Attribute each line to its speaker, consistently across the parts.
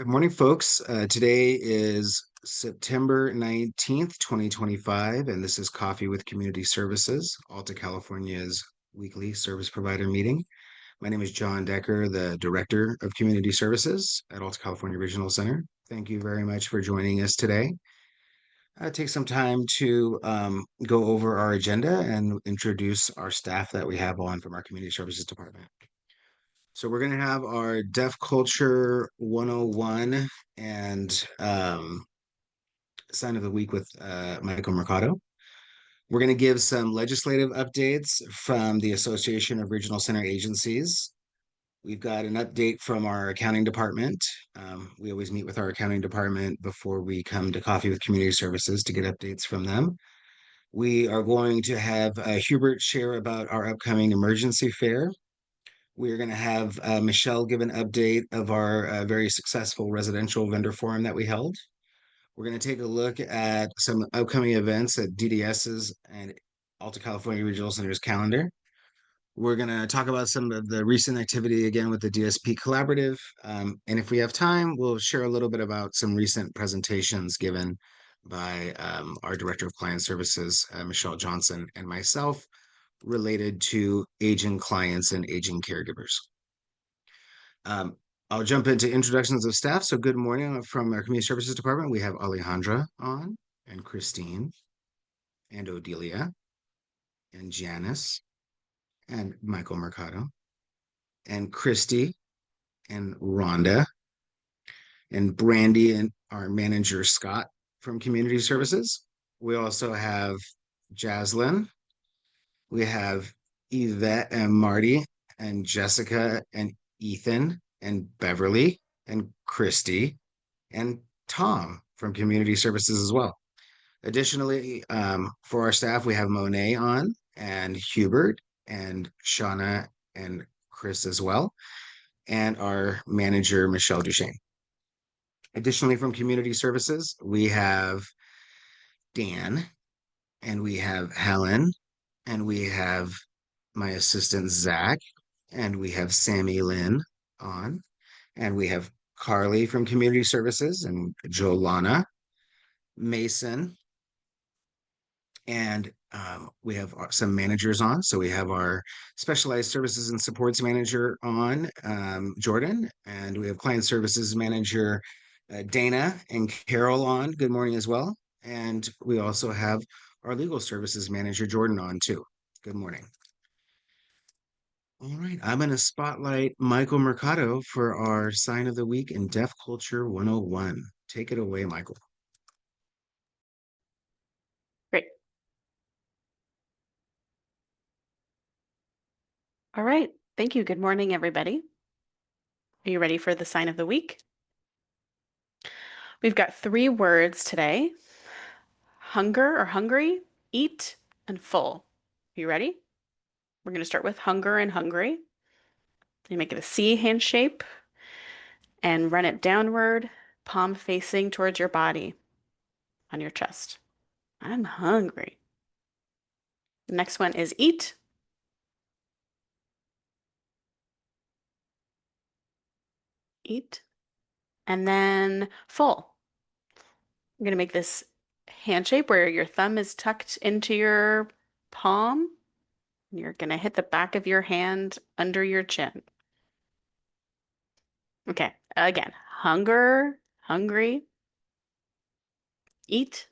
Speaker 1: Good morning, folks. Today is September 19th, 2025, and this is Coffee with Community Services, Alta California's weekly service provider meeting. My name is John Decker, the Director of Community Services at Alta California Regional Center. Thank you very much for joining us today. Take some time to go over our agenda and introduce our staff that we have on from our Community Services Department. So we're going to have our Deaf Culture 101 and Sign of the Week with Michael Mercado. We're going to give some legislative updates from the Association of Regional Center Agencies. We've got an update from our accounting department. We always meet with our accounting department before we come to Coffee with Community Services to get updates from them. We are going to have Hubert share about our upcoming emergency fair. We're going to have Michelle give an update of our very successful residential vendor forum that we held. We're going to take a look at some upcoming events at DDS's and Alta California Regional Center's calendar. We're going to talk about some of the recent activity again with the DSP Collaborative. And if we have time, we'll share a little bit about some recent presentations given by our Director of Client Services, Michelle Johnson, and myself, related to aging clients and aging caregivers. I'll jump into introductions of staff. So good morning from our Community Services Department. We have Alejandra on, and Christine, and Odelia, and Janice, and Michael Mercado, and Christy, and Rhonda, and Brandy, and our manager, Scott, from Community Services. We also have Jaslyn. We have Yvette and Marty, and Jessica, and Ethan, and Beverly, and Christy, and Tom from Community Services as well. Additionally, for our staff, we have Monet on, and Hubert, and Shauna, and Chris as well, and our manager, Michelle Duchesne. Additionally, from Community Services, we have Dan, and we have Helen, and we have my assistant, Zach, and we have Sammy Lynn on, and we have Carly from Community Services, and Jolana, Mason, and we have some managers on. So we have our Specialized Services and Supports Manager on, Jordan, and we have Client Services Manager, Dana, and Carol on. Good morning as well. And we also have our Legal Services Manager, Jordan, on too. Good morning. All right, I'm going to spotlight Michael Mercado for our Sign of the Week in Deaf Culture 101. Take it away, Michael.
Speaker 2: Great. All right. Thank you. Good morning, everybody. Are you ready for the sign of the week? We've got 3 words today: hunger or hungry, eat, and full. Are you ready? We're going to start with hunger and hungry. You make it a C hand shape and run it downward, palm facing towards your body on your chest. I'm hungry. The next one is eat. Eat. And then full. I'm going to make this hand shape where your thumb is tucked into your palm. You're going to hit the back of your hand under your chin. Okay, again, hunger, hungry, eat,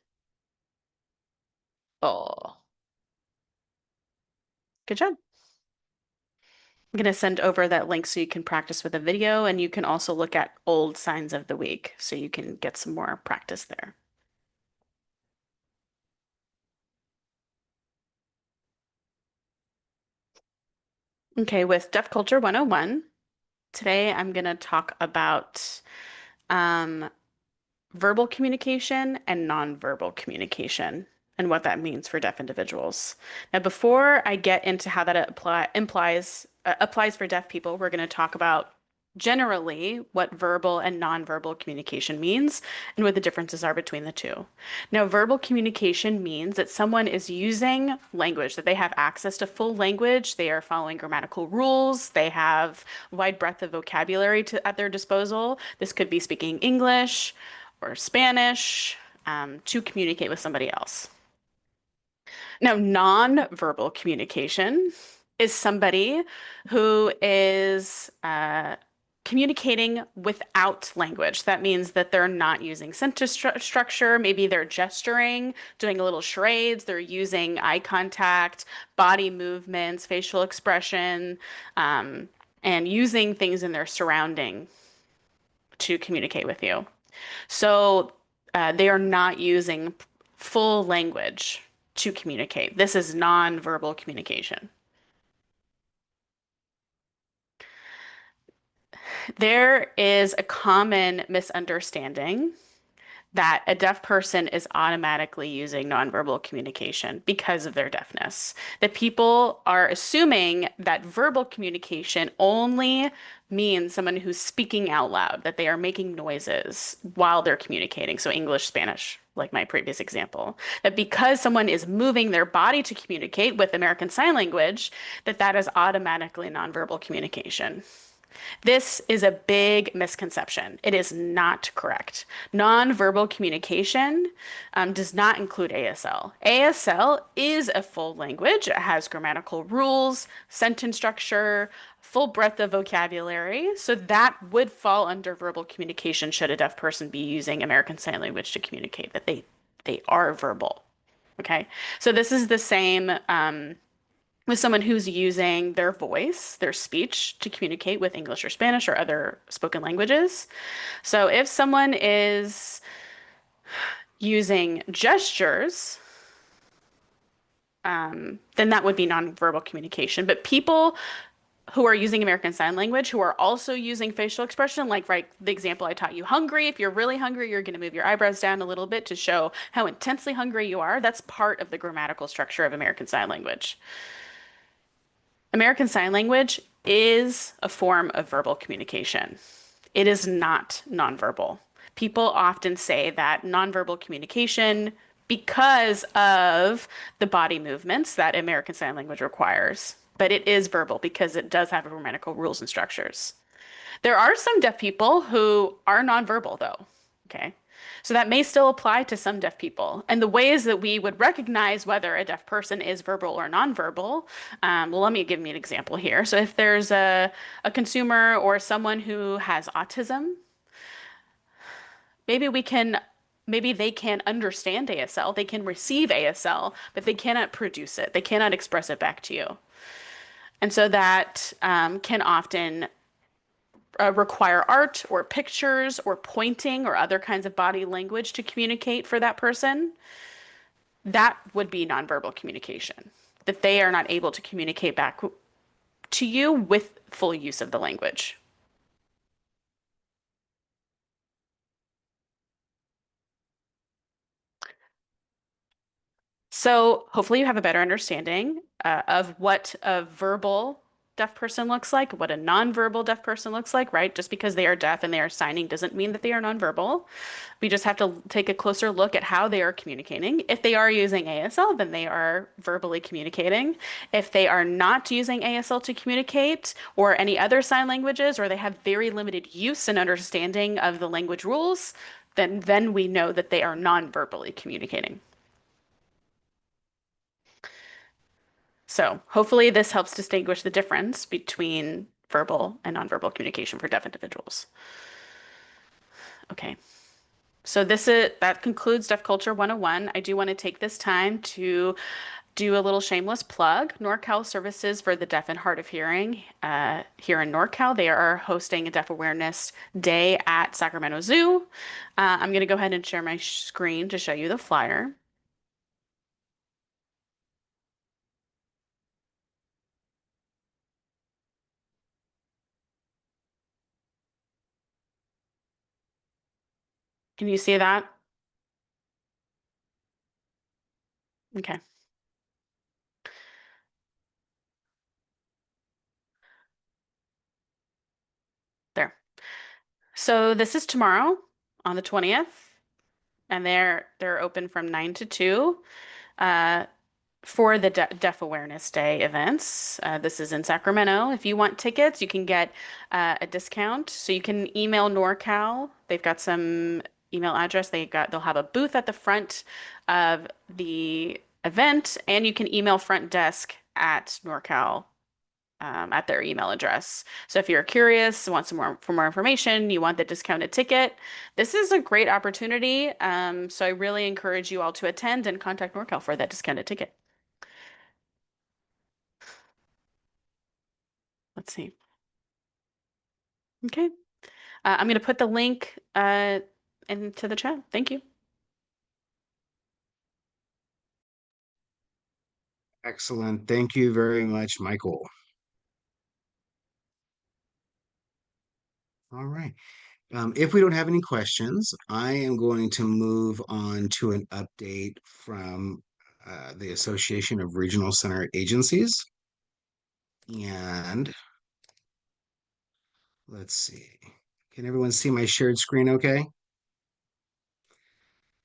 Speaker 2: full. Good job. I'm going to send over that link so you can practice with a video, and you can also look at old signs of the week so you can get some more practice there. Okay, with Deaf Culture 101, today I'm going to talk about verbal communication and nonverbal communication and what that means for deaf individuals. Now, before I get into how that applies for deaf people, we're going to talk about generally what verbal and nonverbal communication means and what the differences are between the two. Now, verbal communication means that someone is using language, that they have access to full language, they are following grammatical rules, they have wide breadth of vocabulary at their disposal. This could be speaking English or Spanish to communicate with somebody else. Now, nonverbal communication is somebody who is communicating without language. That means that they're not using sentence structure. Maybe they're gesturing, doing a little charades. They're using eye contact, body movements, facial expression, um, and using things in their surrounding to communicate with you. So they are not using full language to communicate. This is non-verbal communication. There is a common misunderstanding that a deaf person is automatically using nonverbal communication because of their deafness. That people are assuming that verbal communication only means someone who's speaking out loud, that they are making noises while they're communicating. So English, Spanish, like my previous example. That because someone is moving their body to communicate with American Sign Language, that that is automatically nonverbal communication. This is a big misconception. It is not correct. Nonverbal communication does not include ASL. ASL is a full language. It has grammatical rules, sentence structure, full breadth of vocabulary. So that would fall under verbal communication should a deaf person be using American Sign Language to communicate, that they are verbal. Okay. So this is the same with someone who's using their voice, their speech to communicate with English or Spanish or other spoken languages. So if someone is using gestures, then that would be nonverbal communication. But people who are using American Sign Language, who are also using facial expression, like right, the example I taught you, hungry. If you're really hungry, you're going to move your eyebrows down a little bit to show how intensely hungry you are. That's part of the grammatical structure of American Sign Language. American Sign Language is a form of verbal communication. It is not nonverbal. People often say that nonverbal communication because of the body movements that American Sign Language requires, but it is verbal because it does have grammatical rules and structures. There are some deaf people who are nonverbal, though. Okay. So that may still apply to some deaf people. And the ways that we would recognize whether a deaf person is verbal or nonverbal, well, let me give me an example here. So if there's a consumer or someone who has autism, maybe we can, maybe they can understand ASL, they can receive ASL, but they cannot produce it. They cannot express it back to you. And so that can often require art or pictures or pointing or other kinds of body language to communicate for that person, that would be nonverbal communication, that they are not able to communicate back to you with full use of the language. So hopefully you have a better understanding of what a verbal deaf person looks like, what a nonverbal deaf person looks like, right? Just because they are deaf and they are signing doesn't mean that they are nonverbal. We just have to take a closer look at how they are communicating. If they are using ASL, then they are verbally communicating. If they are not using ASL to communicate or any other sign languages, or they have very limited use and understanding of the language rules, then we know that they are non-verbally communicating. So hopefully this helps distinguish the difference between verbal and nonverbal communication for deaf individuals. Okay. So that concludes Deaf Culture 101. I do want to take this time to do a little shameless plug. NorCal Services for the Deaf and Hard of Hearing here in NorCal. They are hosting a Deaf Awareness Day at Sacramento Zoo. I'm going to go ahead and share my screen to show you the flyer. Can you see that? Okay. There. So this is tomorrow on the 20th, and they're open from 9 to 2 uh, for the Deaf Awareness Day events. This is in Sacramento. If you want tickets, you can get a discount. So you can email NorCal. They've got some email address. They'll have a booth at the front of the event, and you can email front desk at NorCal at their email address. So if you're curious, want some more information, you want the discounted ticket, this is a great opportunity. So I really encourage you all to attend and contact NorCal for that discounted ticket. Let's see. Okay. I'm going to put the link into the chat. Thank you.
Speaker 1: Excellent. Thank you very much, Michael. All right. If we don't have any questions, I am going to move on to an update from the Association of Regional Center Agencies. And let's see. Can everyone see my shared screen okay?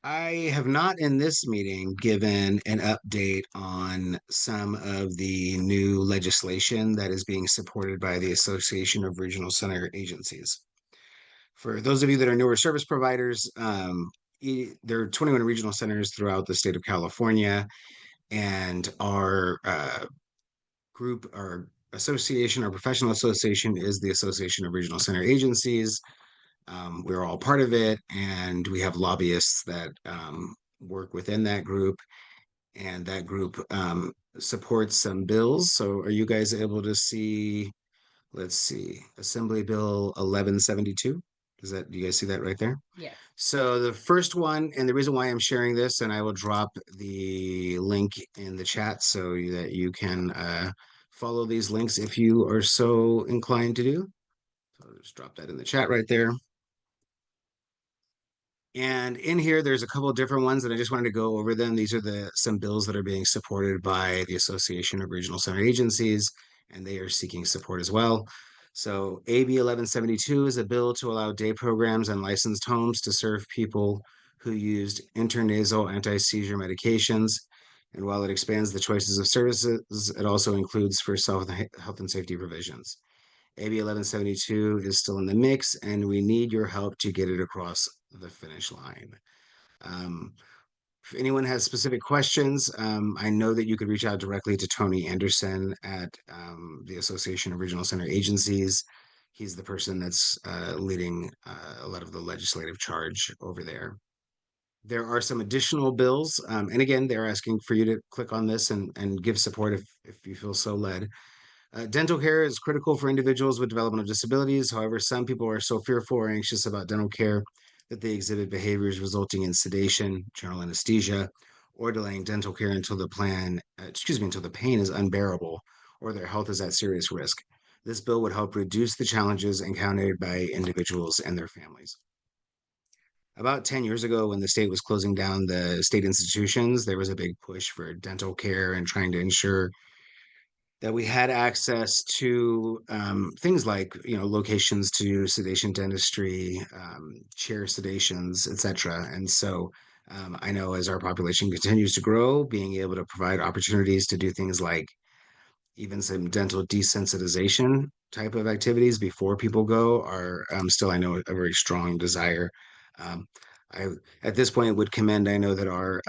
Speaker 1: I have not in this meeting given an update on some of the new legislation that is being supported by the Association of Regional Center Agencies. For those of you that are newer service providers, there are 21 regional centers throughout the state of California, and our group, our association, our professional association is the Association of Regional Center Agencies. We're all part of it, and we have lobbyists that work within that group, and that group supports some bills. So are you guys able to see, let's see, Assembly Bill 1172? Do you guys see that right there?
Speaker 3: Yes.
Speaker 1: So the first one, and the reason why I'm sharing this, and I will drop the link in the chat so that you can follow these links if you are so inclined to do. So I'll just drop that in the chat right there. And in here, there's a couple of different ones that I just wanted to go over them. These are some bills that are being supported by the Association of Regional Center Agencies, and they are seeking support as well. So AB 1172 is a bill to allow day programs and licensed homes to serve people who used intranasal anti-seizure medications. And while it expands the choices of services, it also includes first health and safety provisions. AB 1172 is still in the mix, and we need your help to get it across the finish line. If anyone has specific questions, I know that you could reach out directly to Tony Anderson at the Association of Regional Center Agencies. He's the person that's leading a lot of the legislative charge over there. There are some additional bills, and again, they're asking for you to click on this and give support if you feel so led. Dental care is critical for individuals with developmental disabilities. However, some people are so fearful or anxious about dental care that they exhibit behaviors resulting in sedation, general anesthesia, or delaying dental care until until the pain is unbearable or their health is at serious risk. This bill would help reduce the challenges encountered by individuals and their families. About 10 years ago, when the state was closing down the state institutions, there was a big push for dental care and trying to ensure that we had access to things like locations to sedation dentistry, chair sedations, etc. And so I know as our population continues to grow, being able to provide opportunities to do things like even some dental desensitization type of activities before people go are still, I know, a very strong desire. Um, I at this point would commend, I know that our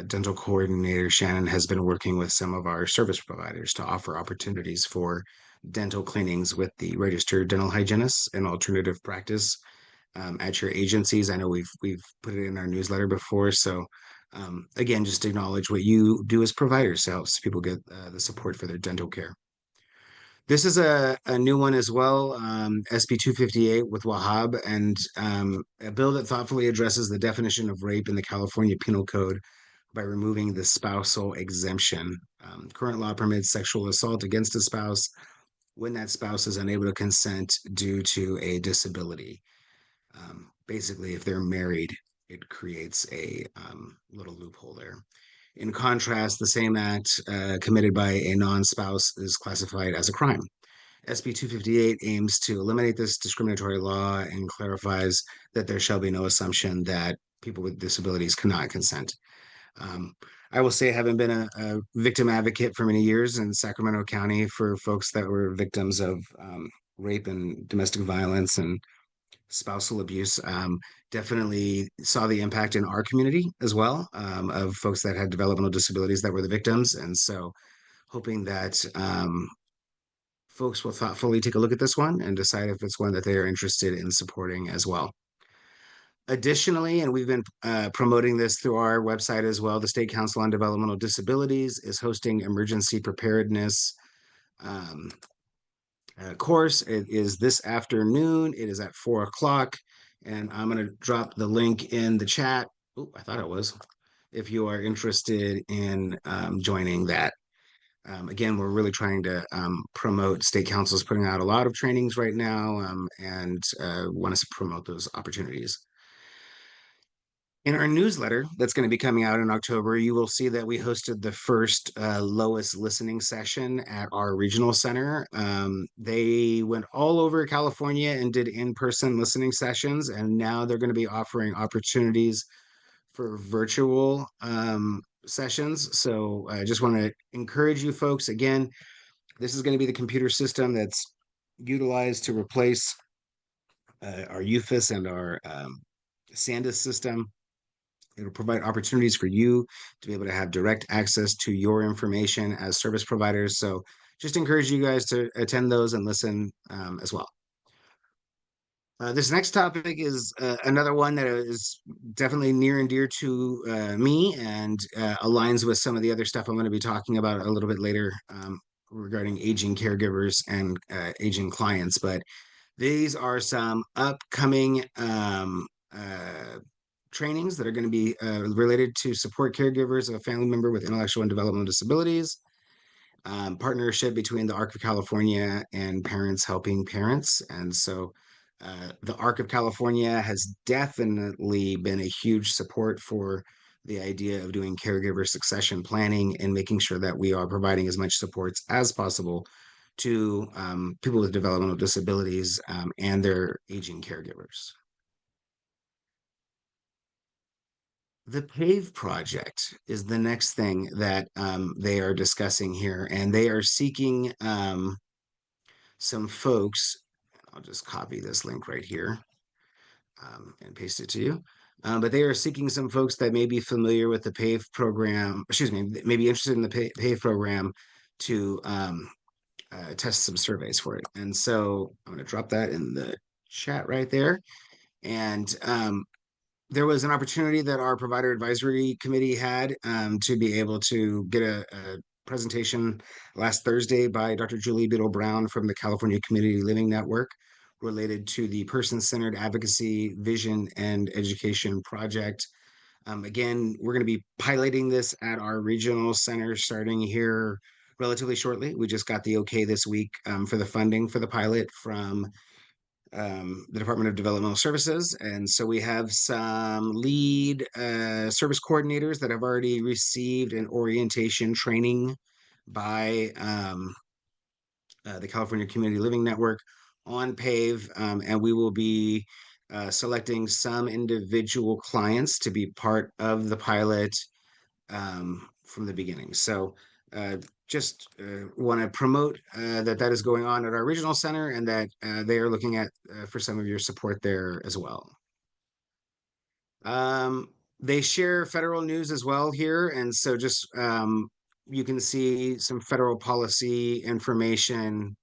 Speaker 1: dental coordinator Shannon has been working with some of our service providers to offer opportunities for dental cleanings with the registered dental hygienists and alternative practice at your agencies. I know we've put it in our newsletter before, so again, just acknowledge what you do as providers to help people get the support for their dental care. This is a new one as well, SB 258 with Wahab, and a bill that thoughtfully addresses the definition of rape in the California Penal Code by removing the spousal exemption. Current law permits sexual assault against a spouse when that spouse is unable to consent due to a disability. Basically, if they're married, it creates a little loophole there. In contrast, the same act committed by a non-spouse is classified as a crime. SB 258 aims to eliminate this discriminatory law and clarifies that there shall be no assumption that people with disabilities cannot consent. Um, I will say, having been a victim advocate for many years in Sacramento County for folks that were victims of rape and domestic violence and spousal abuse, definitely saw the impact in our community as well, of folks that had developmental disabilities that were the victims. And so, hoping that folks will thoughtfully take a look at this one and decide if it's one that they are interested in supporting as well. Additionally, and we've been promoting this through our website as well, the State Council on Developmental Disabilities is hosting emergency preparedness um, course. It is this afternoon. It is at 4 o'clock, and I'm going to drop the link in the chat. Oh, I thought it was. If you are interested in joining that. Again, we're really trying to promote. State Council is putting out a lot of trainings right now, and want us to promote those opportunities. In our newsletter that's going to be coming out in October, you will see that we hosted the first Lois listening session at our regional center. They went all over California and did in-person listening sessions, and now they're going to be offering opportunities for virtual sessions. So I just want to encourage you folks. Again, this is going to be the computer system that's utilized to replace our UFIS and our SANDIS system. It'll provide opportunities for you to be able to have direct access to your information as service providers. So just encourage you guys to attend those and listen as well. This next topic is another one that is definitely near and dear to me and aligns with some of the other stuff I'm going to be talking about a little bit later regarding aging caregivers and aging clients. But these are some upcoming trainings that are going to be related to support caregivers of a family member with intellectual and developmental disabilities. Partnership between the ARC of California and Parents Helping Parents. And so the ARC of California has definitely been a huge support for the idea of doing caregiver succession planning and making sure that we are providing as much supports as possible to people with developmental disabilities and their aging caregivers. The PAVE project is the next thing that they are discussing here, and they are seeking some folks. I'll just copy this link right here and paste it to you. But they are seeking some folks that may be familiar with the PAVE program, excuse me, may be interested in the PAVE program to test some surveys for it. And so I'm going to drop that in the chat right there. And there was an opportunity that our provider advisory committee had to be able to get a presentation last Thursday by Dr. Julie Biddle Brown from the California Community Living Network related to the person-centered advocacy, vision, and education project. Again, we're going to be piloting this at our regional center starting here relatively shortly. We just got the okay this week for the funding for the pilot from the Department of Developmental Services. And so we have some lead service coordinators that have already received an orientation training by the California Community Living Network on PAVE. And we will be selecting some individual clients to be part of the pilot from the beginning. So just want to promote that is going on at our regional center and that they are looking at for some of your support there as well. They share federal news as well here, and so just you can see some federal policy information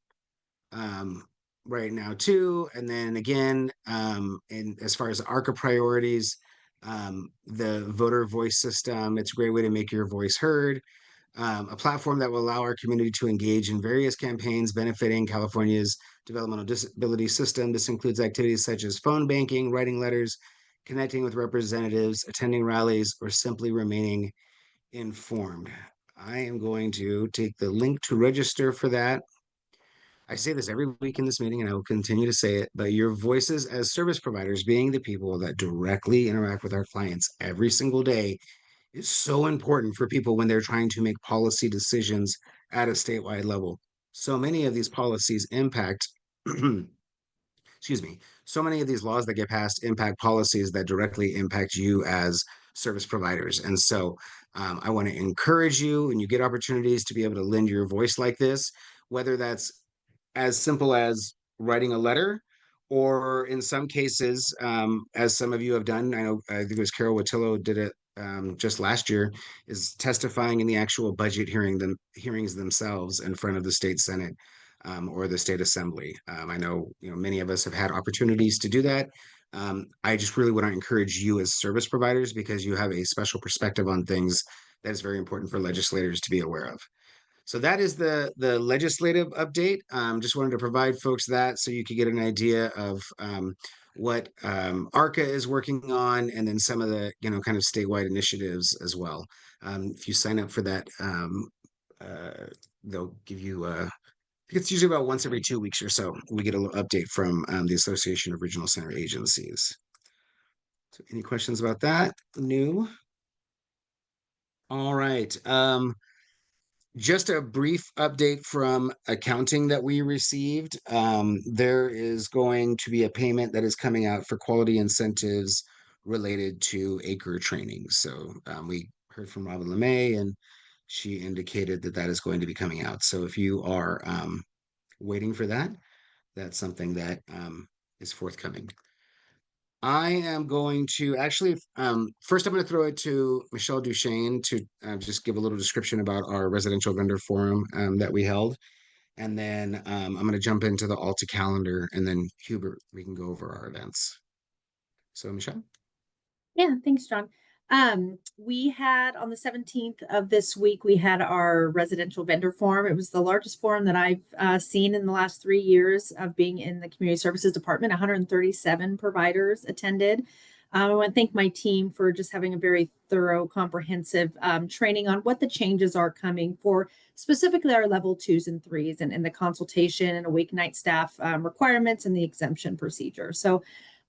Speaker 1: right now too. And then again, and as far as ARCA priorities, the voter voice system, it's a great way to make your voice heard. A platform that will allow our community to engage in various campaigns benefiting California's developmental disability system. This includes activities such as phone banking, writing letters, connecting with representatives, attending rallies, or simply remaining informed. I am going to take the link to register for that. I say this every week in this meeting, and I will continue to say it, but your voices as service providers, being the people that directly interact with our clients every single day, is so important for people when they're trying to make policy decisions at a statewide level. so many of these policies impact, excuse me, so many of these laws that get passed impact policies that directly impact you as service providers. And so I want to encourage you, and you get opportunities to be able to lend your voice like this, whether that's as simple as writing a letter, or in some cases, as some of you have done. I know, I think it was Carol Watillo did it just last year, is testifying in the actual budget hearings themselves in front of the state Senate, or the state assembly. I know, many of us have had opportunities to do that. I just really want to encourage you as service providers, because you have a special perspective on things that is very important for legislators to be aware of. So that is the legislative update. Just wanted to provide folks that so you could get an idea of what ARCA is working on, and then some of the kind of statewide initiatives as well. If you sign up for that, they'll give you I think it's usually about once every 2 weeks or so. We get a little update from the Association of Regional Center Agencies. So any questions about that? New? All right. Just a brief update from accounting that we received. There is going to be a payment that is coming out for quality incentives related to acre training. So we heard from Robin LeMay, and she indicated that that is going to be coming out. So if you are waiting for that, that's something that is forthcoming. I am going to actually, first I'm going to throw it to Michelle Duchesne to just give a little description about our residential vendor forum that we held. And then I'm going to jump into the Alta calendar, and then Hubert, we can go over our events. So Michelle?
Speaker 3: Yeah, thanks, John. We had on the 17th of this week, we had our residential vendor forum. It was the largest forum that I've seen in the last 3 years of being in the community services department. 137 providers attended. I want to thank my team for just having a very thorough, comprehensive training on what the changes are coming for specifically our level 2s and 3s, and the consultation and awake night staff requirements and the exemption procedure. So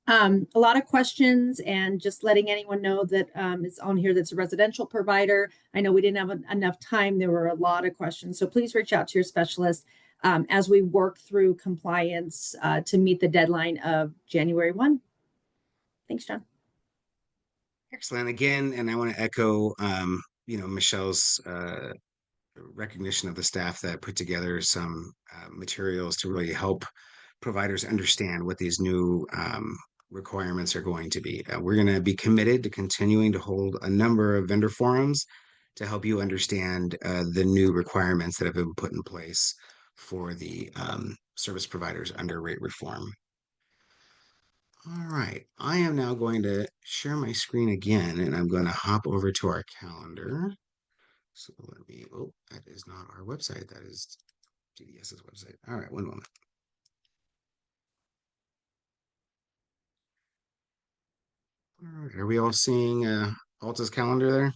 Speaker 3: a lot of questions, and just letting anyone know that is on here that's a residential provider. I know we didn't have enough time. There were a lot of questions. So please reach out to your specialist as we work through compliance to meet the deadline of January 1. Thanks, John.
Speaker 1: Excellent. Again, and I want to echo, Michelle's recognition of the staff that put together some materials to really help providers understand what these new requirements are going to be. We're going to be committed to continuing to hold a number of vendor forums to help you understand the new requirements that have been put in place for the service providers under rate reform. All right, I am now going to share my screen again, and I'm going to hop over to our calendar. So let me, oh, that is not our website. That is TDS's website. All right, one moment. All right, are we all seeing Alta's calendar there?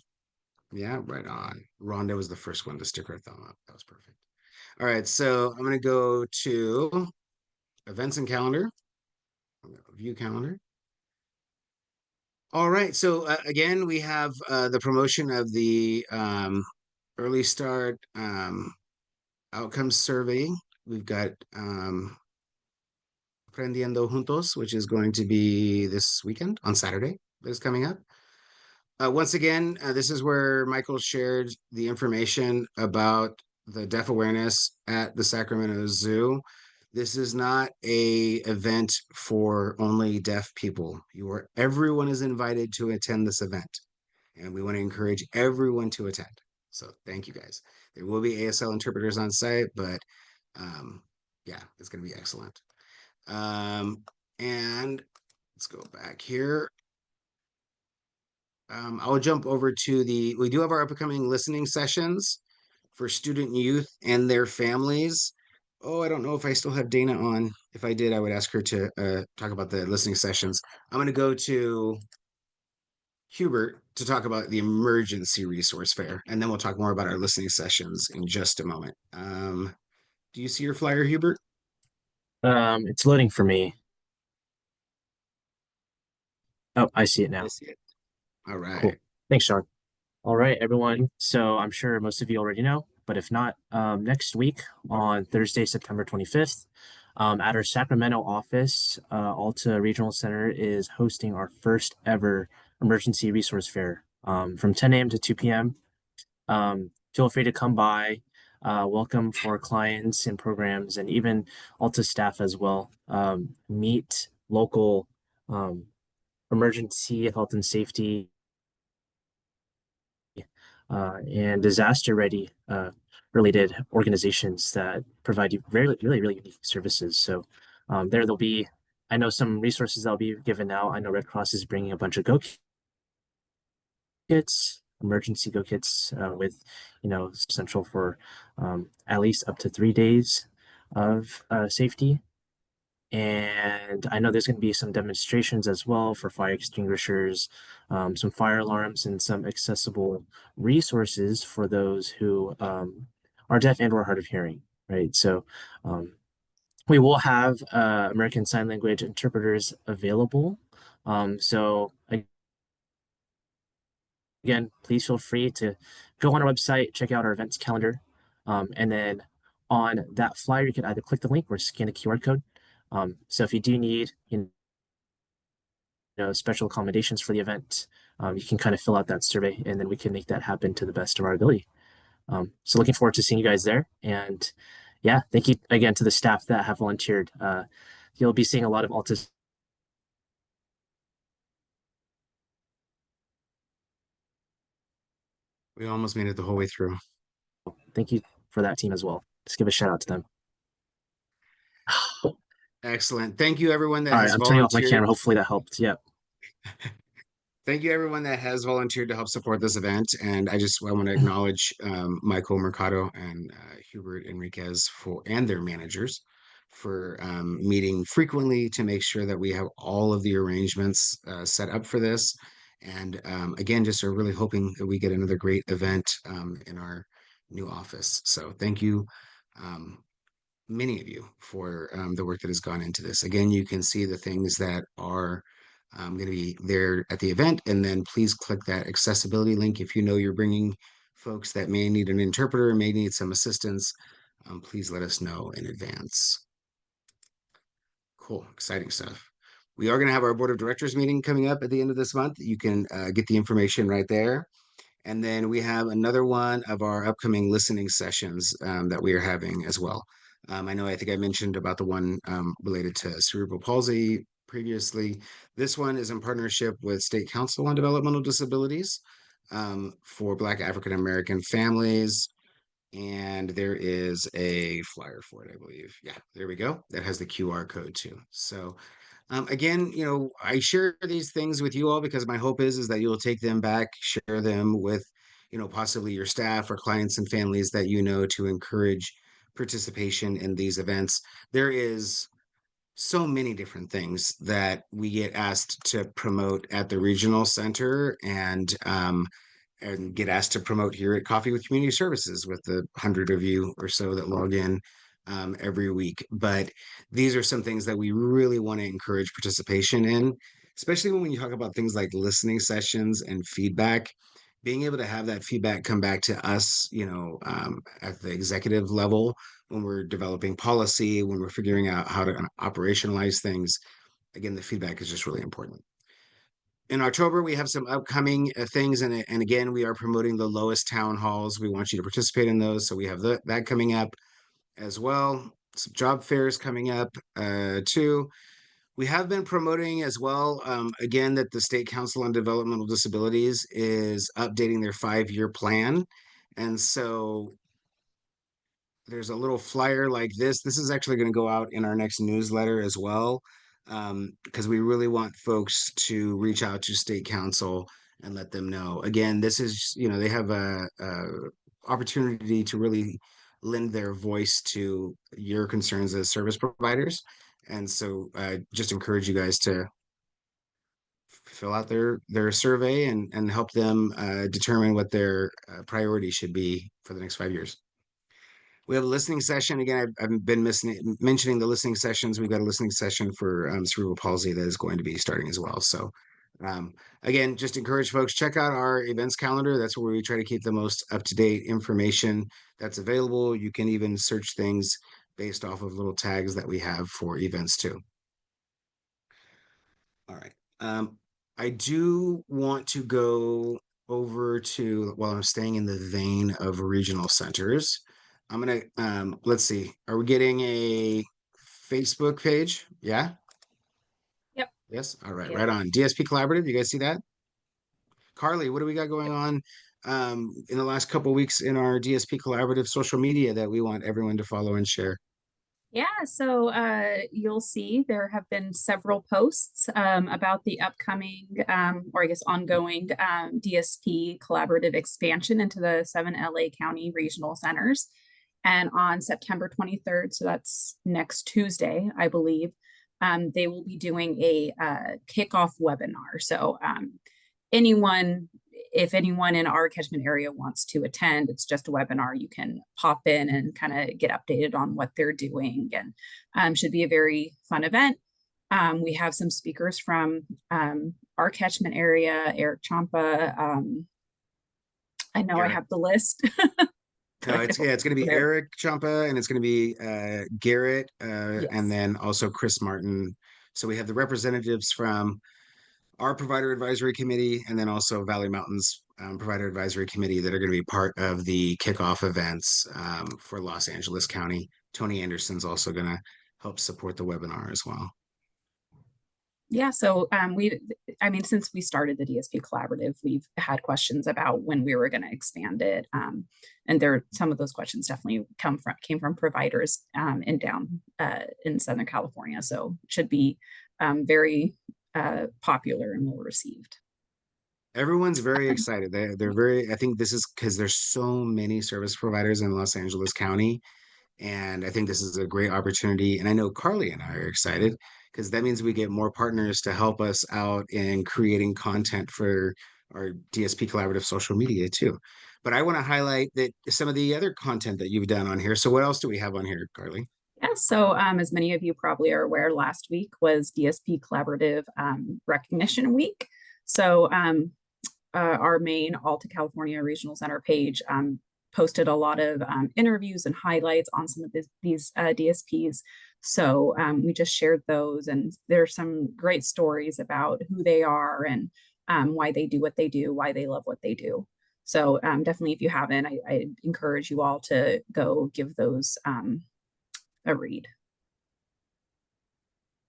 Speaker 1: Yeah, right on. Rhonda was the first one to stick her thumb up. That was perfect. All right, so I'm going to go to events and calendar. I'm going to view calendar. All right, so again, we have the promotion of the early start outcomes survey. We've got Aprendiendo Juntos, which is going to be this weekend on Saturday that is coming up. Once again, this is where Michael shared the information about the deaf awareness at the Sacramento Zoo. This is not a event for only deaf people. Everyone is invited to attend this event, and we want to encourage everyone to attend. So thank you guys. There will be ASL interpreters on site, but yeah, it's going to be excellent. And let's go back here. I'll jump over to we do have our upcoming listening sessions for student youth and their families. Oh, I don't know if I still have Dana on. If I did, I would ask her to talk about the listening sessions. I'm going to go to Hubert to talk about the emergency resource fair, and then we'll talk more about our listening sessions in just a moment. Do you see your flyer, Hubert?
Speaker 4: It's loading for me. Oh, I see it now.
Speaker 1: I see it. All right.
Speaker 4: Cool. Thanks, Sean. All right, everyone. So I'm sure most of you already know, but but if not, next week on Thursday, September 25th, at our Sacramento office, Alta Regional Center is hosting our first ever emergency resource fair from 10 a.m. to 2 p.m. Feel free to come by. Welcome for clients and programs, and even Alta staff as well. Meet local emergency health and safety and disaster ready related organizations that provide you really unique services. So there'll be, I know some resources that'll be given out. I know Red Cross is bringing a bunch of Go kits, emergency Go kits with, essential for at least up to 3 days of safety. And I know there's going to be some demonstrations as well for fire extinguishers, some fire alarms, and some accessible resources for those who are deaf and or hard of hearing, right? So we will have American Sign Language interpreters available. So again, please feel free to go on our website, check out our events calendar, and then on that flyer, you can either click the link or scan the QR code. So if you do need, special accommodations for the event, you can kind of fill out that survey, and then we can make that happen to the best of our ability. So looking forward to seeing you guys there. And yeah, thank you again to the staff that have volunteered. You'll be seeing a lot of Alta's.
Speaker 1: We almost made it the whole way through.
Speaker 4: Thank you for that team as well. Just give a shout out to them.
Speaker 1: Excellent. Thank you, everyone that
Speaker 4: All right,
Speaker 1: has
Speaker 4: I'm turning off my
Speaker 1: volunteered.
Speaker 4: camera. Hopefully that helped. Yeah.
Speaker 1: Thank you, everyone that has volunteered to help support this event. And I want to acknowledge Michael Mercado and Hubert Enriquez and their managers for meeting frequently to make sure that we have all of the arrangements set up for this. And again, just are really hoping that we get another great event in our new office. So thank you, many of you, for the work that has gone into this. Again, you can see the things that are going to be there at the event, and then please click that accessibility link if you know you're bringing folks that may need an interpreter, may need some assistance. Please let us know in advance. Cool, exciting stuff. We are going to have our board of directors meeting coming up at the end of this month. You can get the information right there. And then we have another one of our upcoming listening sessions that we are having as well. I think I mentioned about the one related to cerebral palsy previously. This one is in partnership with State Council on Developmental Disabilities for Black African American families. And there is a flyer for it, I believe. Yeah, there we go. That has the QR code too. So again, I share these things with you all because my hope is that you'll take them back, share them with, possibly your staff or clients and families that to encourage participation in these events. There is so many different things that we get asked to promote at the regional center and get asked to promote here at Coffee with Community Services with the 100 of you or so that log in every week. But these are some things that we really want to encourage participation in, especially when you talk about things like listening sessions and feedback. Being able to have that feedback come back to us, at the executive level when we're developing policy, when we're figuring out how to operationalize things. Again, the feedback is just really important. In October, we have some upcoming things, and again, we are promoting the lowest town halls. We want you to participate in those, so we have that coming up as well. Some job fairs coming up too. We have been promoting as well, again, that the State Council on Developmental Disabilities is updating their 5-year plan. And so there's a little flyer like this. This is actually going to go out in our next newsletter as well, because we really want folks to reach out to State Council and let them know. Again, this is, they have a opportunity to really lend their voice to your concerns as service providers. And so just encourage you guys to fill out their survey and help them determine what their priorities should be for the next 5 years. We have a listening session. Again, I've been mentioning the listening sessions. We've got a listening session for cerebral palsy that is going to be starting as well. So Again, just encourage folks, check out our events calendar. That's where we try to keep the most up-to-date information that's available. You can even search things based off of little tags that we have for events too. All right. I do want to go over to, while I'm staying in the vein of regional centers, I'm gonna, let's see, are we getting a Facebook page? Yeah?
Speaker 5: Yep.
Speaker 1: Yes? All right,
Speaker 5: See it.
Speaker 1: right on. DSP Collaborative, you guys see that? Carly, what do we got going on in the last couple weeks in our DSP Collaborative social media that we want everyone to follow and share?
Speaker 5: Yeah, so you'll see there have been several posts about the upcoming, or I guess ongoing, DSP collaborative expansion into the 7 LA County regional centers. And on September 23rd, so that's next Tuesday, I believe, they will be doing a kickoff webinar. So if anyone in our catchment area wants to attend, it's just a webinar. You can pop in and kind of get updated on what they're doing, and should be a very fun event. We have some speakers from our catchment area, Eric Champa. I know I
Speaker 1: Garrett.
Speaker 5: have the list.
Speaker 1: No, it's going to be
Speaker 5: There.
Speaker 1: Eric Champa, and it's going to be Garrett,
Speaker 5: Yes.
Speaker 1: and then also Chris Martin. So we have the representatives from our provider advisory committee, and then also Valley Mountains provider advisory committee that are going to be part of the kickoff events for Los Angeles County. Tony Anderson's also going to help support the webinar as well.
Speaker 5: Yeah, so since we started the DSP Collaborative, we've had questions about when we were going to expand it, and some of those questions definitely came from providers in Southern California. So it should be very popular and well received.
Speaker 1: Everyone's very excited. They're very, I think this is because there's so many service providers in Los Angeles County. And I think this is a great opportunity. And I know Carly and I are excited because that means we get more partners to help us out in creating content for our DSP Collaborative social media too. But I want to highlight that some of the other content that you've done on here. So what else do we have on here, Carly?
Speaker 5: Yeah, so as many of you probably are aware, last week was DSP Collaborative Recognition Week. So our main Alta California Regional Center page posted a lot of interviews and highlights on some of these DSPs. So we just shared those, and there's some great stories about who they are and why they do what they do, why they love what they do. So definitely, if you haven't, I encourage you all to go give those a read.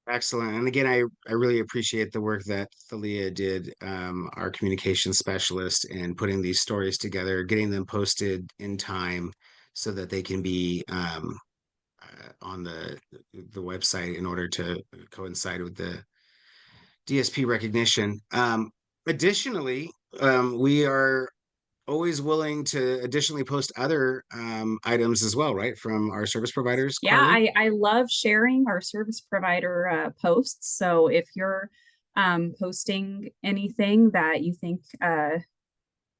Speaker 1: Excellent. And again, I really appreciate the work that Thalia did, our communication specialist, in putting these stories together, getting them posted in time so that they can be on the website in order to coincide with the DSP recognition. Additionally, we are always willing to additionally post other items as well, right? From our service providers.
Speaker 5: Yeah,
Speaker 1: Carly?
Speaker 5: I love sharing our service provider posts. So if you're posting anything that you think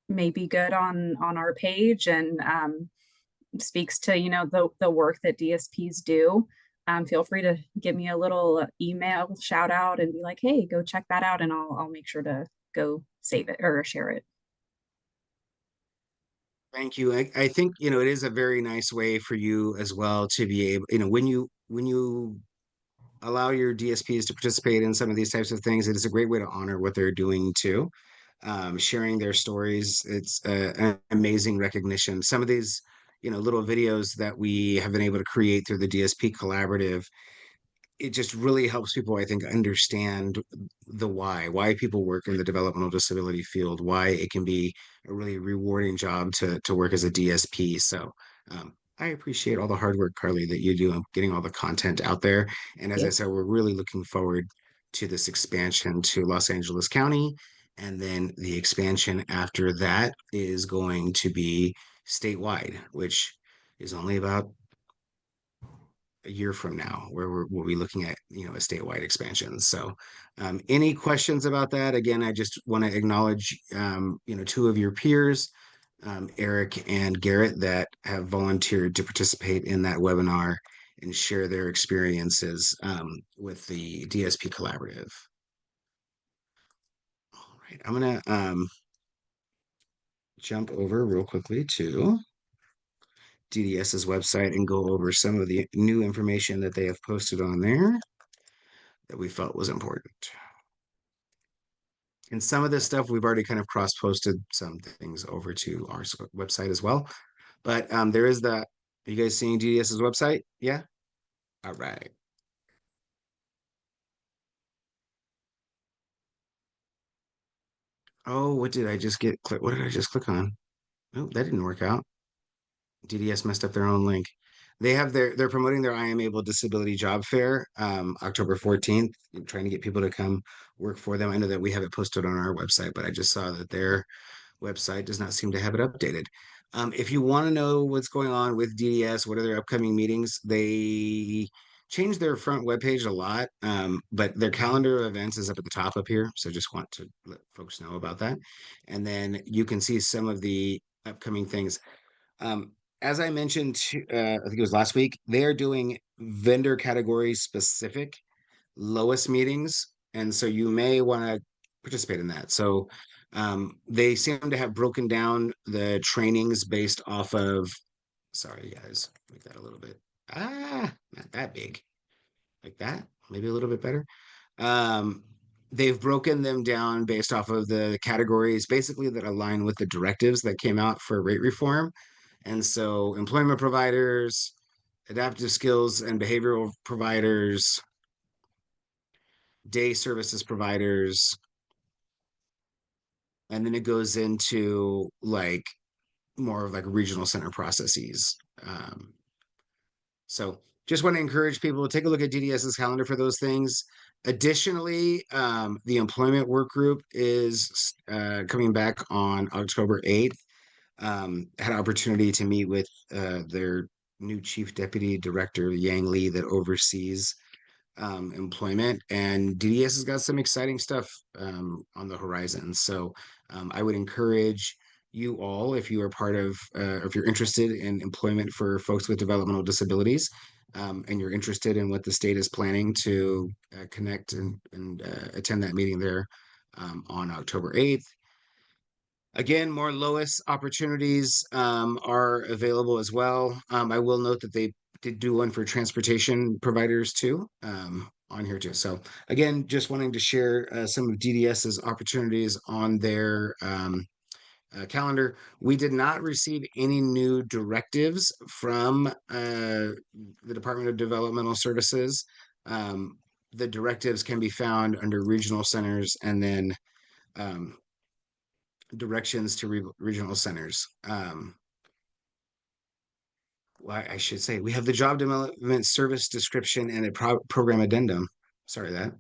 Speaker 5: may be good on our page and speaks to the work that DSPs do, feel free to give me a little email shout out and be like, hey, go check that out, and I'll make sure to go save it or share it.
Speaker 1: Thank you. I think, it is a very nice way for you as well to be able, when you allow your DSPs to participate in some of these types of things, it is a great way to honor what they're doing too. Sharing their stories, it's an amazing recognition. Some of these, little videos that we have been able to create through the DSP Collaborative, it just really helps people, I think, understand the why people work in the developmental disability field, why it can be a really rewarding job to work as a DSP. So I appreciate all the hard work, Carly, that you do in getting all the content out there. And as I said, we're really looking forward to this expansion to Los Angeles County. And then the expansion after that is going to be statewide, which is only about a year from now, where we'll be looking at a statewide expansion. So any questions about that? Again, I just want to acknowledge two of your peers, Eric and Garrett, that have volunteered to participate in that webinar and share their experiences with the DSP Collaborative. right, I'm gonna jump over real quickly to DDS's website and go over some of the new information that they have posted on there that we felt was important. And some of this stuff we've already kind of cross-posted some things over to our website as well. But there is that. Are you guys seeing DDS's website? Yeah? All right. Oh, what did I just get? What did I just click on? Oh, that didn't work out. DDS messed up their own link. They're promoting their I Am Able Disability Job Fair, October 14th, trying to get people to come work for them. I know that we have it posted on our website, but I just saw that their website does not seem to have it updated. If you want to know what's going on with DDS, what are their upcoming meetings, they changed their front webpage a lot, but their calendar of events is up at the top up here. So just want to let folks know about that. And then you can see some of the upcoming things. Um, as I mentioned, I think it was last week, they are doing vendor category specific lowest meetings. And so you may want to participate in that. So they seem to have broken down the trainings based off of, sorry guys, make that a little bit, not that big, like that, maybe a little bit better. They've broken them down based off of the categories basically that align with the directives that came out for rate reform. And so employment providers, adaptive skills and behavioral providers, day services providers, and then it goes into like more of like regional center processes. So just want to encourage people to take a look at DDS's calendar for those things. Additionally, the employment work group is coming back on October 8th. Had an opportunity to meet with their new chief deputy director, Yang Lee, that oversees employment, and DDS has got some exciting stuff on the horizon. So I would encourage you all, if you are part of, if you're interested in employment for folks with developmental disabilities, and you're interested in what the state is planning to connect and attend that meeting there on October 8th. Again, more LOAS opportunities are available as well. I will note that they did do one for transportation providers too, on here too. So again, just wanting to share some of DDS's opportunities on their calendar. We did not receive any new directives from the Department of Developmental Services. The directives can be found under regional centers and then directions to regional centers. Well, I should say we have the job development service description and a program addendum. Sorry that.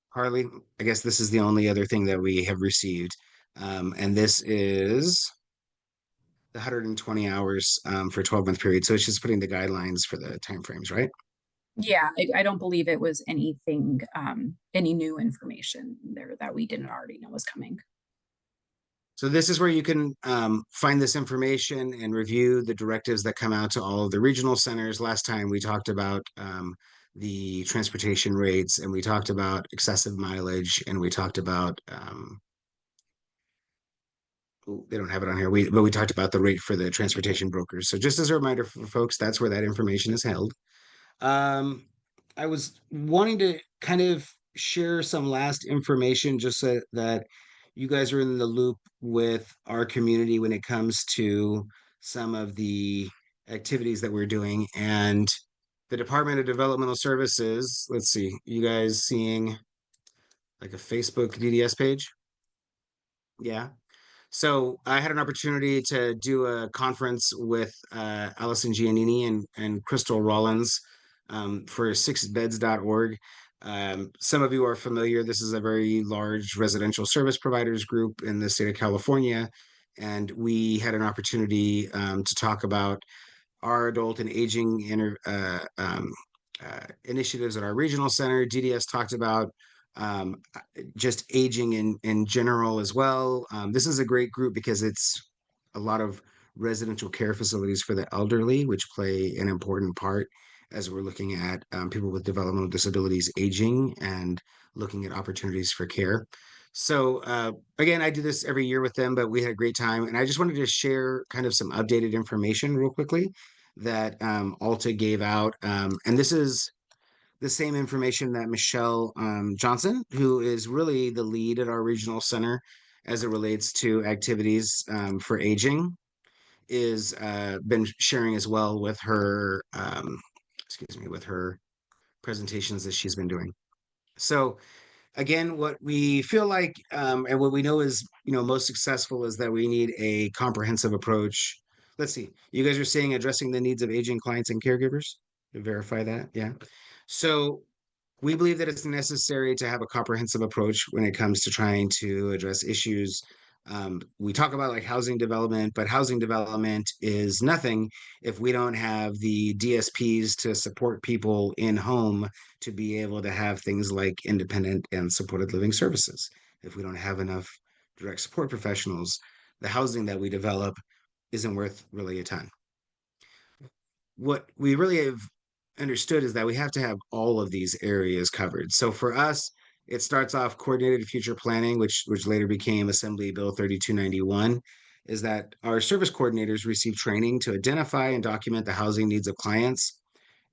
Speaker 1: Harley, I guess this is the only other thing that we have received. And this is the 120 hours for 12-month period. So it's just putting the guidelines for the timeframes, right?
Speaker 5: Yeah, I don't believe it was anything, any new information there that we didn't already know was coming.
Speaker 1: So this is where you can find this information and review the directives that come out to all of the regional centers. Last time we talked about the transportation rates, and we talked about excessive mileage, and we talked about they don't have it on here. But we talked about the rate for the transportation brokers. So just as a reminder for folks, that's where that information is held. I was wanting to kind of share some last information just so that you guys are in the loop with our community when it comes to some of the activities that we're doing. And the Department of Developmental Services, let's see, you guys seeing like a Facebook DDS page? Yeah. So I had an opportunity to do a conference with Allison Giannini and Crystal Rollins for 6beds.org. Some of you are familiar. This is a very large residential service providers group in the state of California. And we had an opportunity to talk about our adult and aging initiatives at our regional center. DDS talked about just aging in general as well. This is a great group because it's a lot of residential care facilities for the elderly, which play an important part as we're looking at people with developmental disabilities aging and looking at opportunities for care. So again, I do this every year with them, but we had a great time. And I just wanted to share kind of some updated information real quickly that Alta gave out. And this is the same information that Michelle Johnson, who is really the lead at our regional center as it relates to activities for aging, is been sharing as well with her, excuse me, with her presentations that she's been doing. So again, what we feel like and what we know is, most successful is that we need a comprehensive approach. Let's see, you guys are saying addressing the needs of aging clients and caregivers, to verify that. Yeah. So we believe that it's necessary to have a comprehensive approach when it comes to trying to address issues. We talk about like housing development, but housing development is nothing if we don't have the DSPs to support people in home to be able to have things like independent and supported living services. If we don't have enough direct support professionals, the housing that we develop isn't worth really a ton. What we really have understood is that we have to have all of these areas covered. So for us, it starts off coordinated future planning, which later became Assembly Bill 3291, is that our service coordinators receive training to identify and document the housing needs of clients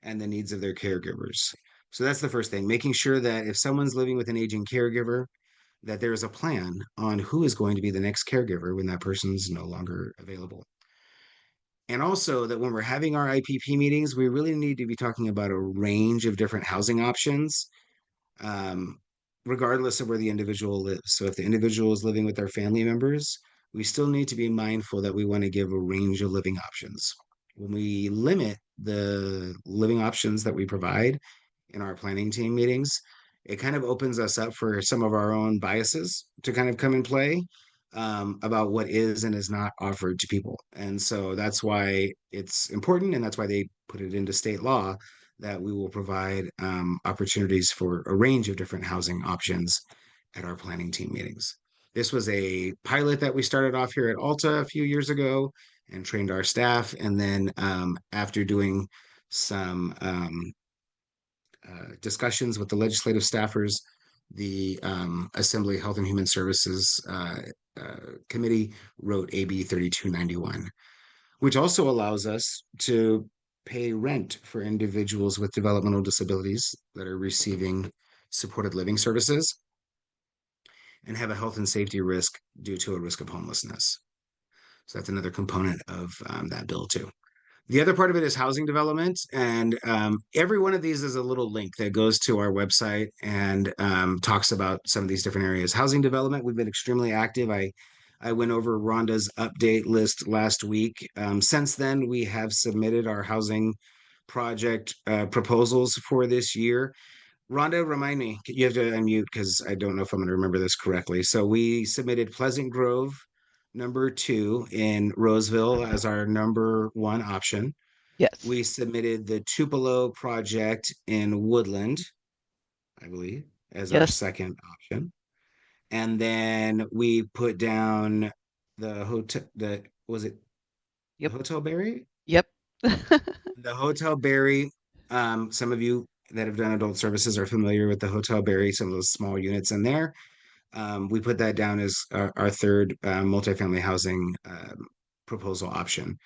Speaker 1: and the needs of their caregivers. So that's the first thing, making sure that if someone's living with an aging caregiver, that there is a plan on who is going to be the next caregiver when that person's no longer available. And also that when we're having our IPP meetings, we really need to be talking about a range of different housing options, um, regardless of where the individual lives. So if the individual is living with their family members, we still need to be mindful that we want to give a range of living options. When we limit the living options that we provide in our planning team meetings, it kind of opens us up for some of our own biases to kind of come and play about what is and is not offered to people. And so that's why it's important, and that's why they put it into state law that we will provide opportunities for a range of different housing options at our planning team meetings. This was a pilot that we started off here at Alta a few years ago and trained our staff. And then after doing some discussions with the legislative staffers, the Assembly Health and Human Services Committee wrote AB 3291, which also allows us to pay rent for individuals with developmental disabilities that are receiving supported living services and have a health and safety risk due to a risk of homelessness. So that's another component of that bill too. The other part of it is housing development, and every one of these is a little link that goes to our website and talks about some of these different areas. Housing development, we've been extremely active. I went over Rhonda's update list last week. Since then, we have submitted our housing project proposals for this year. Rhonda, remind me, you have to unmute because I don't know if I'm going to remember this correctly. So we submitted Pleasant Grove #2 in Roseville as our #1 option.
Speaker 6: Yes.
Speaker 1: We submitted the Tupelo project in Woodland, I believe, as our
Speaker 6: Yes.
Speaker 1: second option. And then we put down the hotel, was it the
Speaker 6: Yep.
Speaker 1: Hotel Berry?
Speaker 6: Yep.
Speaker 1: The Hotel Berry. Some of you that have done adult services are familiar with the Hotel Berry, some of those small units in there. We put that down as our third multifamily housing proposal option.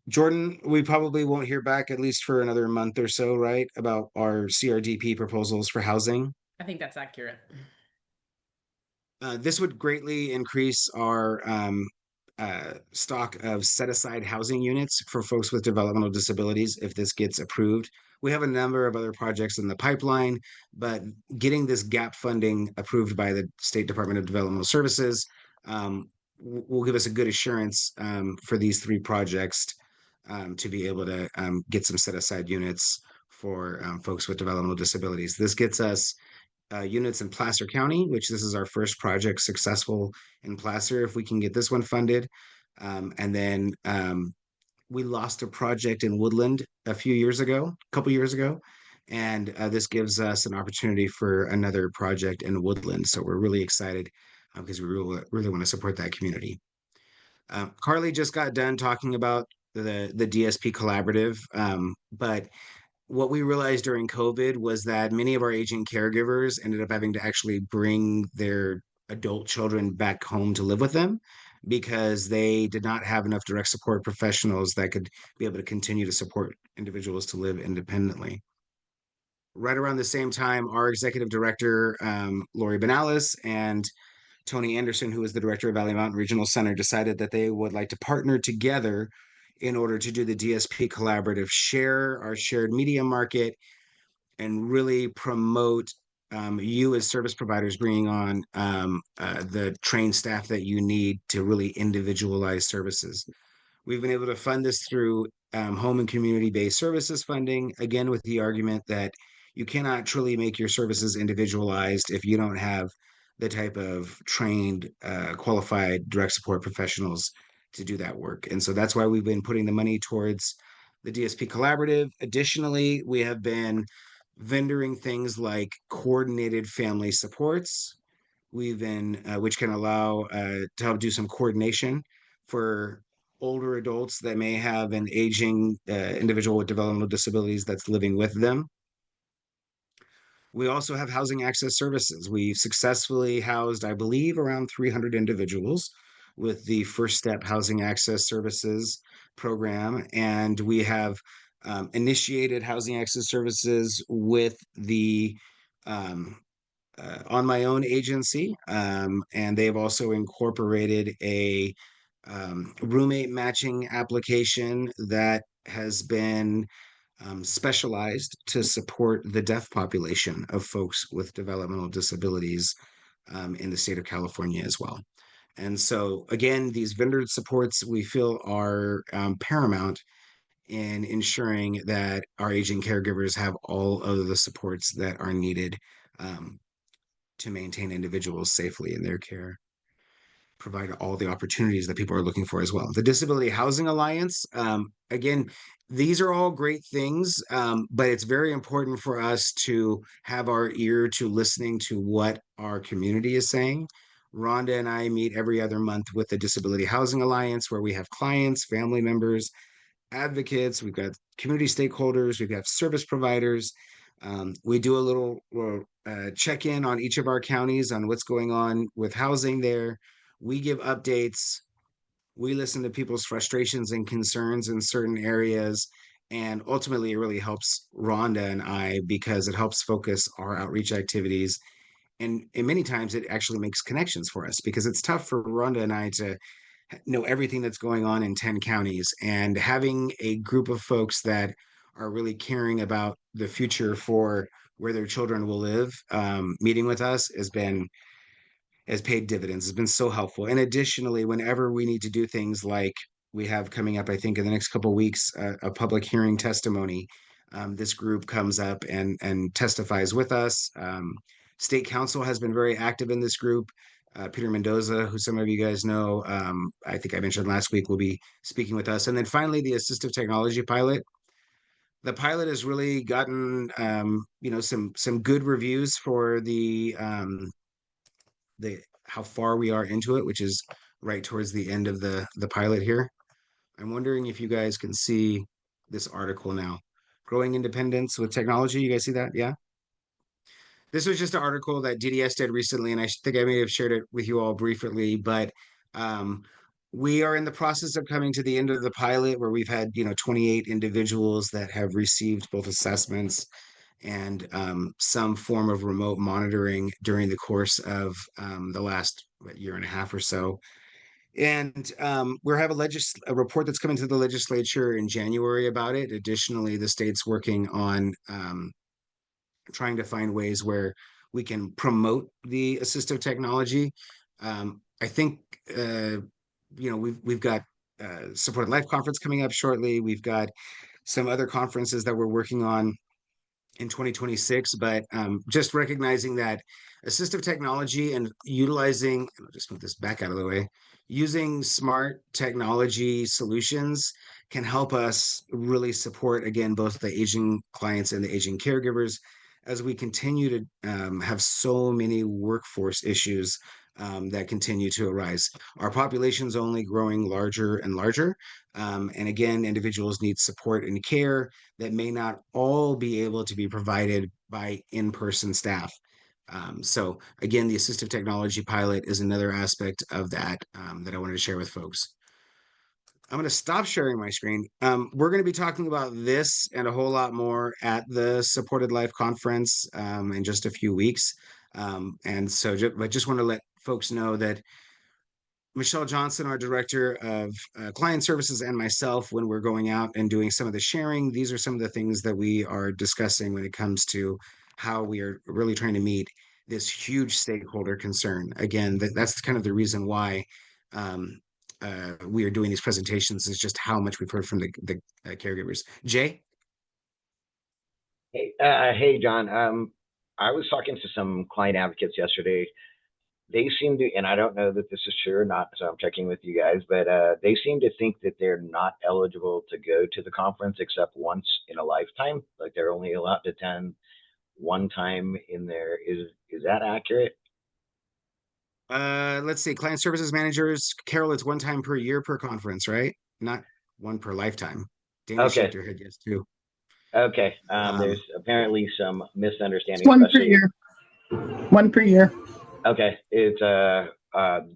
Speaker 1: Jordan, we probably won't hear back at least for another month or so, right? About our CRDP proposals for housing.
Speaker 7: I think that's accurate.
Speaker 1: This would greatly increase our stock of set-aside housing units for folks with developmental disabilities if this gets approved. We have a number of other projects in the pipeline, but getting this gap funding approved by the State Department of Developmental Services will give us a good assurance for these three projects to be able to get some set-aside units for folks with developmental disabilities. This gets us units in Placer County, which this is our first project successful in Placer, if we can get this one funded. And then we lost a project in Woodland a couple years ago. And this gives us an opportunity for another project in Woodland. So we're really excited because we really want to support that community. Carly just got done talking about the DSP collaborative, but what we realized during COVID was that many of our aging caregivers ended up having to actually bring their adult children back home to live with them because they did not have enough direct support professionals that could be able to continue to support individuals to live independently. Right around the same time, our executive director, Lori Benalis, and Tony Anderson, who is the director of Valley Mountain Regional Center, decided that they would like to partner together in order to do the DSP collaborative, share our shared media market, and really promote you as service providers bringing on the trained staff that you need to really individualize services. We've been able to fund this through home and community-based services funding, again, with the argument that you cannot truly make your services individualized if you don't have the type of trained, qualified direct support professionals to do that work. And so that's why we've been putting the money towards the DSP Collaborative. Additionally, we have been vendoring things like coordinated family supports. We've been, which can allow to help do some coordination for older adults that may have an aging individual with developmental disabilities that's living with them. We also have housing access services. We've successfully housed, I believe, around 300 individuals with the First Step Housing Access Services program. And we have initiated housing access services with the On My Own agency. And they've also incorporated a roommate matching application that has been specialized to support the deaf population of folks with developmental disabilities in the state of California as well. And so, again, these vendor supports we feel are paramount in ensuring that our aging caregivers have all of the supports that are needed to maintain individuals safely in their care, provide all the opportunities that people are looking for as well. The Disability Housing Alliance, again, these are all great things, but it's very important for us to have our ear to listening to what our community is saying. Rhonda and I meet every other month with the Disability Housing Alliance, where we have clients, family members, advocates, we've got community stakeholders, we've got service providers. We do a little check-in on each of our counties on what's going on with housing there. We give updates. We listen to people's frustrations and concerns in certain areas. And ultimately, it really helps Rhonda and I because it helps focus our outreach activities. And many times it actually makes connections for us because it's tough for Rhonda and I to know everything that's going on in 10 counties. And having a group of folks that are really caring about the future for where their children will live, meeting with us has paid dividends. It's been so helpful. And additionally, whenever we need to do things like we have coming up, I think in the next couple of weeks, a public hearing testimony, this group comes up and testifies with us. State Council has been very active in this group. Peter Mendoza, who some of you guys know, I think I mentioned last week, will be speaking with us. And then finally, the assistive technology pilot. The pilot has really gotten, some good reviews for the how far we are into it, which is right towards the end of the pilot here. I'm wondering if you guys can see this article now. Growing independence with technology. You guys see that? Yeah. This was just an article that DDS did recently, and I think I may have shared it with you all briefly, but we are in the process of coming to the end of the pilot where we've had, 28 individuals that have received both assessments and some form of remote monitoring during the course of the last year and a half or so. And we'll have a report that's coming to the legislature in January about it. Additionally, the state's working on trying to find ways where we can promote the assistive technology. I think we've got Supported Life Conference coming up shortly. We've got some other conferences that we're working on in 2026, but just recognizing that assistive technology and utilizing, I'll just move this back out of the way, using smart technology solutions can help us really support, again, both the aging clients and the aging caregivers as we continue to have so many workforce issues that continue to arise. Our population's only growing larger and larger. And again, individuals need support and care that may not all be able to be provided by in-person staff. So again, the assistive technology pilot is another aspect of that that I wanted to share with folks. I'm going to stop sharing my screen. We're going to be talking about this and a whole lot more at the Supported Life Conference in just a few weeks. And so I just want to let folks know that Michelle Johnson, our Director of Client Services, and myself, when we're going out and doing some of the sharing, these are some of the things that we are discussing when it comes to how we are really trying to meet this huge stakeholder concern. Again, that's kind of the reason why we are doing these presentations, is just how much we've heard from the caregivers. Jay?
Speaker 6: Hey, John. I was talking to some client advocates yesterday. They seem to, and I don't know that this is true or not, so I'm checking with you guys, but they seem to think that they're not eligible to go to the conference except once in a lifetime. Like they're only allowed to attend one time in there. Is that accurate?
Speaker 1: Let's see, client services managers, Carol, it's one time per year per conference, right? Not one per lifetime. Dana
Speaker 6: Okay.
Speaker 1: shook her head yes too.
Speaker 6: Okay.
Speaker 1: Um,
Speaker 6: There's apparently some misunderstanding.
Speaker 7: One per
Speaker 6: especially-
Speaker 7: year. One per year.
Speaker 6: Okay. It's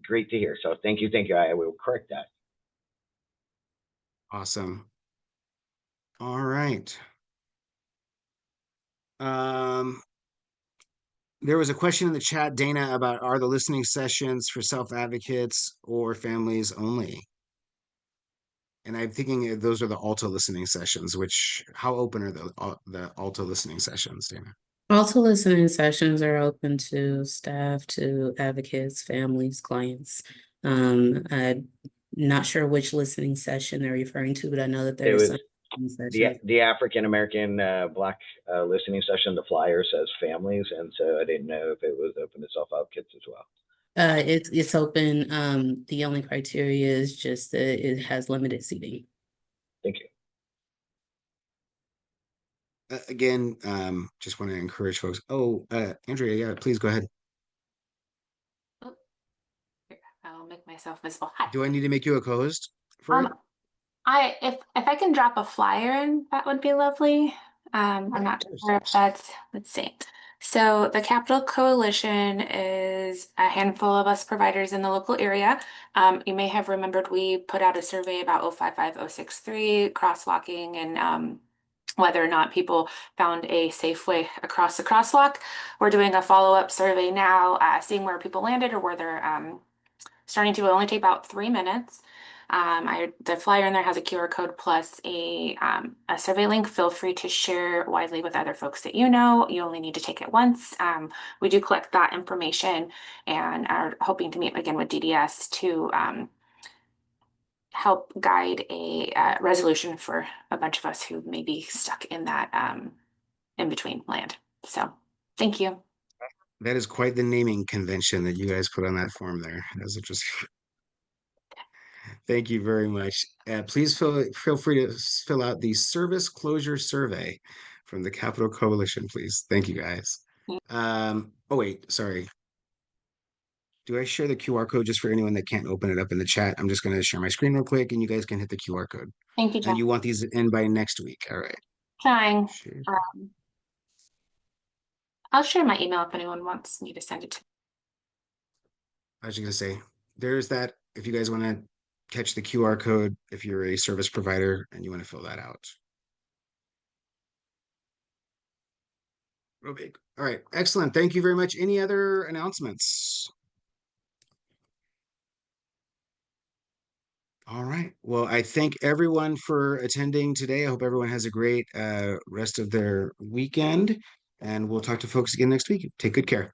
Speaker 6: great to hear. So thank you. I will correct that.
Speaker 1: Awesome. All right. There was a question in the chat, Dana, about are the listening sessions for self-advocates or families only? And I'm thinking those are the Alta listening sessions, which, how open are the Alta listening sessions, Dana?
Speaker 8: Also, listening sessions are open to staff, to advocates, families, clients. I'm not sure which listening session they're referring to, but I know that there
Speaker 6: It
Speaker 8: are
Speaker 6: was
Speaker 8: some listening sessions.
Speaker 6: the African American Black listening session. The flyer says families, and so I didn't know if it was open to self-advocates as well.
Speaker 8: It's open. The only criteria is just that it has limited seating.
Speaker 6: Thank you.
Speaker 1: Again, just want to encourage folks. Oh, Andrea, yeah, please go ahead.
Speaker 9: I'll make myself visible. Hi.
Speaker 1: Do I need to make you a co-host for it?
Speaker 9: If I can drop a flyer in, that would be lovely. I'm not sure if that's, let's see. So the Capital Coalition is a handful of us providers in the local area. You may have remembered we put out a survey about 055063 crosswalking and whether or not people found a safe way across the crosswalk. We're doing a follow-up survey now, seeing where people landed or where they're starting to. Only take about 3 minutes. The flyer in there has a QR code plus a survey link. Feel free to share widely with other folks that you know. You only need to take it once. We do collect that information and are hoping to meet again with DDS to help guide a resolution for a bunch of us who may be stuck in that in between land. So thank you.
Speaker 1: That is quite the naming convention that you guys put on that form there. That's interesting. Thank you very much. Please feel free to fill out the service closure survey from the Capital Coalition, please. Thank you, guys. Oh, wait, sorry. Do I share the QR code just for anyone that can't open it up in the chat? I'm just going to share my screen real quick and you guys can hit the QR code.
Speaker 9: Thank you, John.
Speaker 1: And you want these in by next week. All right.
Speaker 9: Trying.
Speaker 1: Share.
Speaker 9: I'll share my email if anyone wants me to send it to.
Speaker 1: I was just going to say, there's that. If you guys want to catch the QR code, if you're a service provider and you want to fill that out. Real big. All right. Excellent. Thank you very much. Any other announcements? All right. Well, I thank everyone for attending today. I hope everyone has a great rest of their weekend, and we'll talk to folks again next week. Take good care.